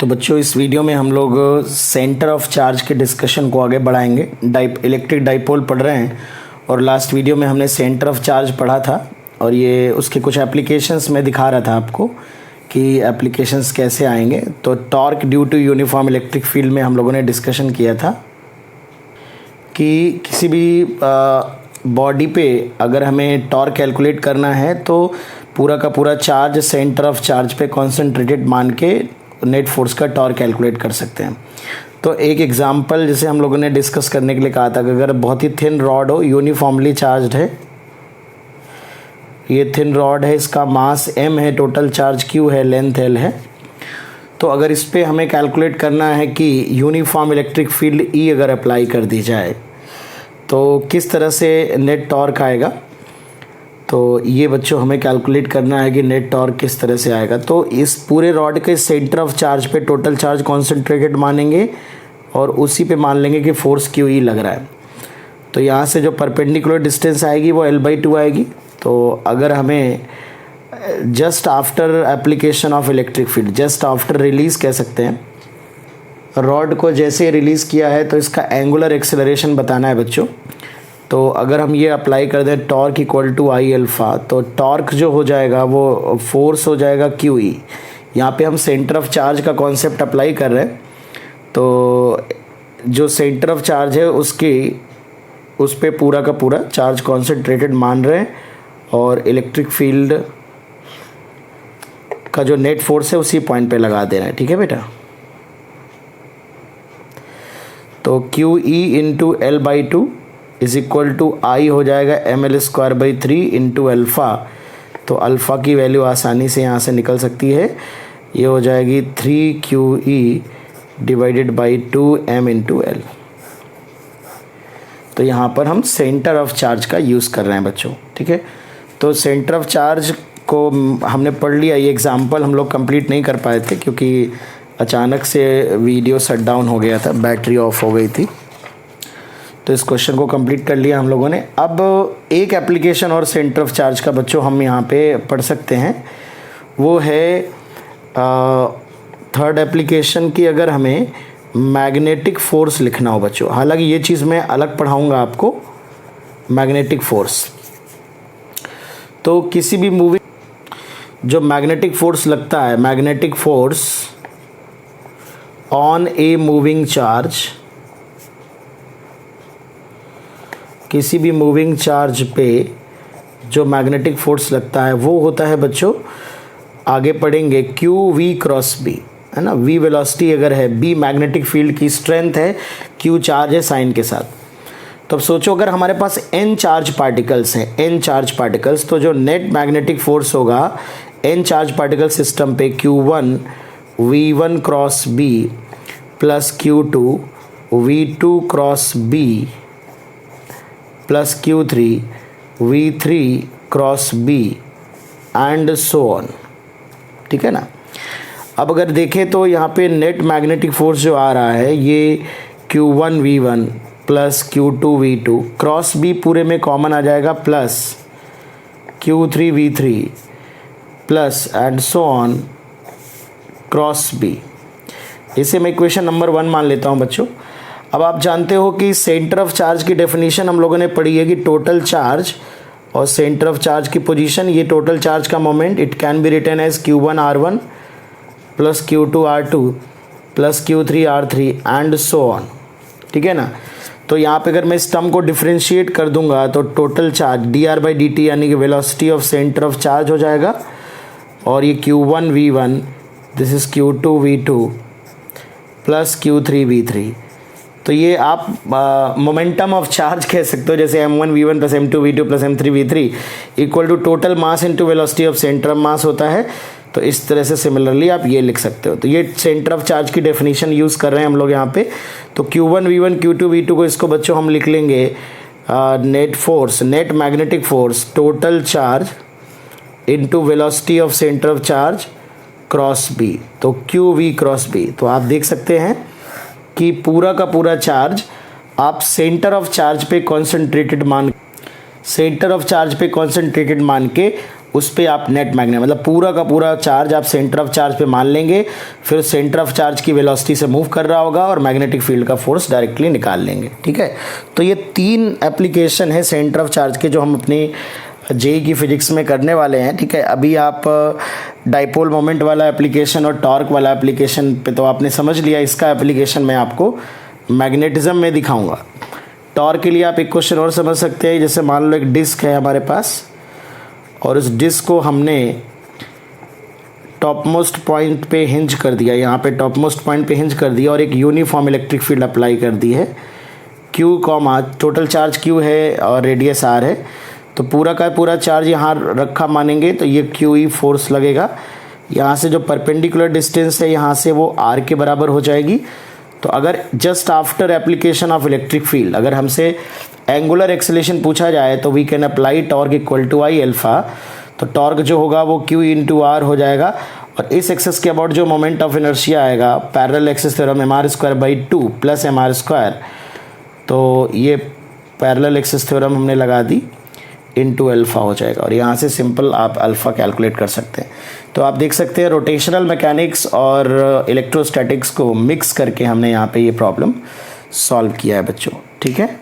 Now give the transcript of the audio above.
तो बच्चों इस वीडियो में हम लोग सेंटर ऑफ चार्ज के डिस्कशन को आगे बढ़ाएंगे। इलेक्ट्रिक डाइपोल पढ़ रहे हैं और लास्ट वीडियो में हमने सेंटर ऑफ चार्ज पढ़ा था और ये उसके कुछ एप्लीकेशंस में दिखा रहा था आपको कि एप्लीकेशंस कैसे आएंगे। तो torque due to uniform electric field में हम लोगों ने डिस्कशन किया था कि किसी भी बॉडी पे अगर हमें टॉर्क कैलकुलेट करना है तो पूरा का पूरा चार्ज सेंटर ऑफ चार्ज पे कॉन्सेंट्रेटेड मान के नेट फोर्स का टॉर्क कैलकुलेट कर सकते हैं। तो एक एग्जांपल जैसे हम लोगों ने डिस्कस करने के लिए कहा था कि अगर बहुत ही थिन रॉड हो, यूनिफॉर्मली चार्ज्ड है, ये थिन रॉड है, इसका मास m है, टोटल चार्ज q है, लेंथ l है। तो अगर इस पे हमें कैलकुलेट करना है कि यूनिफॉर्म इलेक्ट्रिक फील्ड E अगर अप्लाई कर दी जाए तो किस तरह से नेट टॉर्क आएगा, तो ये बच्चों हमें कैलकुलेट करना है कि नेट टॉर्क किस तरह से आएगा। तो इस पूरे रॉड के सेंटर ऑफ चार्ज पे टोटल चार्ज कॉन्सेंट्रेटेड मानेंगे और उसी पे मान लेंगे कि फोर्स QE लग रहा है। तो यहाँ से जो परपेंडिकुलर डिस्टेंस आएगी वो L/2 आएगी। तो अगर हमें just after application of electric field, just after release कह सकते हैं, रॉड को जैसे रिलीज़ किया है तो इसका एंगुलर एक्सेलरेशन बताना है बच्चों। तो अगर हम ये अप्लाई कर दें torque equal to I alpha, तो टॉर्क जो हो जाएगा वो फोर्स हो जाएगा QE। यहाँ पे हम सेंटर ऑफ चार्ज का कॉन्सेप्ट अप्लाई कर रहे हैं। तो जो सेंटर ऑफ चार्ज है उस पे पूरा का पूरा चार्ज कॉन्सेंट्रेटेड मान रहे हैं और इलेक्ट्रिक फील्ड का जो नेट फोर्स है उसी पॉइंट पे लगा दे रहे हैं। ठीक है बेटा। तो QE into L/2 is equal to I हो जाएगा ml²/3 इंटू अल्फ़ा। तो अल्फ़ा की वैल्यू आसानी से यहाँ से निकल सकती है, ये हो जाएगी 3QE divided by 2m into L। तो यहाँ पर हम सेंटर ऑफ चार्ज का यूज़ कर रहे हैं बच्चों। ठीक है। तो सेंटर ऑफ चार्ज को हमने पढ़ लिया। ये एग्जाम्पल हम लोग कंप्लीट नहीं कर पाए थे क्योंकि अचानक से वीडियो शट डाउन हो गया था, बैटरी ऑफ हो गई थी। तो इस क्वेश्चन को कंप्लीट कर लिया हम लोगों ने। अब एक एप्लीकेशन और सेंटर ऑफ चार्ज का बच्चों हम यहाँ पे पढ़ सकते हैं, वो है थर्ड एप्लीकेशन की। अगर हमें मैग्नेटिक फोर्स लिखना हो बच्चों, हालांकि ये चीज़ मैं अलग पढ़ाऊँगा आपको, मैग्नेटिक फोर्स। तो किसी भी मूवी जो मैग्नेटिक फोर्स लगता है, magnetic force on a moving charge, किसी भी मूविंग चार्ज पे जो मैग्नेटिक फोर्स लगता है वो होता है बच्चों, आगे पढ़ेंगे QV क्रॉस B, है ना। V वेलोसिटी अगर है, B मैग्नेटिक फील्ड की स्ट्रेंथ है, Q चार्ज है साइन के साथ। तो अब सोचो अगर हमारे पास N चार्ज पार्टिकल्स हैं, N चार्ज पार्टिकल्स, तो जो नेट मैग्नेटिक फोर्स होगा N चार्ज पार्टिकल सिस्टम पे Q1 V1 cross B plus Q2 V2 cross B plus Q3 V3 cross B and so on. ठीक है ना। अब अगर देखें तो यहाँ पे नेट मैग्नेटिक फोर्स जो आ रहा है ये Q1 V1 plus Q2 V2 cross B पूरे में कॉमन आ जाएगा plus Q3 V3 plus and so on cross B। इसे मैं इक्वेशन नंबर 1 मान लेता हूँ बच्चों। अब आप जानते हो कि सेंटर ऑफ चार्ज की डेफिनेशन हम लोगों ने पढ़ी है कि टोटल चार्ज और सेंटर ऑफ चार्ज की पोजीशन, ये टोटल चार्ज का moment, it can be written as Q1 R1 plus Q2 R2 plus Q3 R3 and so on. ठीक है ना। तो यहाँ पे अगर मैं इस टर्म को डिफ्रेंशिएट कर दूंगा तो टोटल चार्ज dr/dt यानी कि velocity of centre of charge हो जाएगा और ये Q1 V1 this is Q2 V2 plus Q3 V3। तो ये आप मोमेंटम ऑफ चार्ज कह सकते हो, जैसे m1 V1 plus m2 V2 plus m3 V3 equal to total mass into velocity of centre of mass होता है। तो इस तरह से सिमिलरली आप ये लिख सकते हो। तो ये सेंटर ऑफ चार्ज की डेफिनेशन यूज़ कर रहे हैं हम लोग यहाँ पे। तो Q1 V1 Q2 V2 को इसको बच्चों हम लिख लेंगे net force, net magnetic force, total charge into velocity of centre of charge cross B, तो QV क्रॉस B। तो आप देख सकते हैं कि पूरा का पूरा चार्ज आप सेंटर ऑफ चार्ज पे कॉन्सेंट्रेटेड मान के उस पे आप नेट मैग्नेट मतलब पूरा का पूरा चार्ज आप सेंटर ऑफ चार्ज पे मान लेंगे, फिर सेंटर ऑफ चार्ज की वेलोसिटी से मूव कर रहा होगा और मैग्नेटिक फील्ड का फोर्स डायरेक्टली निकाल लेंगे। ठीक है, तो ये 3 एप्लीकेशन है सेंटर ऑफ चार्ज के जो हम अपनी जेई की फिजिक्स में करने वाले हैं। ठीक है, अभी आप डाइपोल मोमेंट वाला एप्लीकेशन और टॉर्क वाला एप्लीकेशन पे तो आपने समझ लिया, इसका एप्लीकेशन मैं आपको मैग्नेटिज्म में दिखाऊंगा। टॉर्क के लिए आप एक क्वेश्चन और समझ सकते हैं, जैसे मान लो एक डिस्क है हमारे पास और इस डिस्क को हमने टॉप मोस्ट पॉइंट पे हिंज कर दिया, यहाँ पे टॉप मोस्ट पॉइंट पे हिंज कर दिया और एक यूनिफॉर्म इलेक्ट्रिक फील्ड अप्लाई कर दी है। Q comma total charge Q है और रेडियस आर है, तो पूरा का पूरा चार्ज यहाँ रखा मानेंगे तो ये क्यू ई फोर्स लगेगा। यहाँ से जो परपेंडिकुलर डिस्टेंस है यहाँ से वो आर के बराबर हो जाएगी। तो अगर just after application of electric field अगर हमसे एंगुलर एक्सेलेरेशन पूछा जाए तो we can apply torque equal to I alpha, तो टॉर्क जो होगा वो क्यू इंटू आर हो जाएगा और इस एक्सेस के अबाउट जो मोमेंट ऑफ इनर्शिया आएगा parallel axis theorem M R square by 2 plus M R square, तो ये पैरेलल एक्सेस थ्योरम हमने लगा दी इनटू अल्फ़ा हो जाएगा और यहाँ से सिंपल आप अल्फ़ा कैलकुलेट कर सकते हैं। तो आप देख सकते हैं रोटेशनल मैकेनिक्स और इलेक्ट्रोस्टैटिक्स को मिक्स करके हमने यहाँ पे ये प्रॉब्लम सॉल्व किया है बच्चों। ठीक है।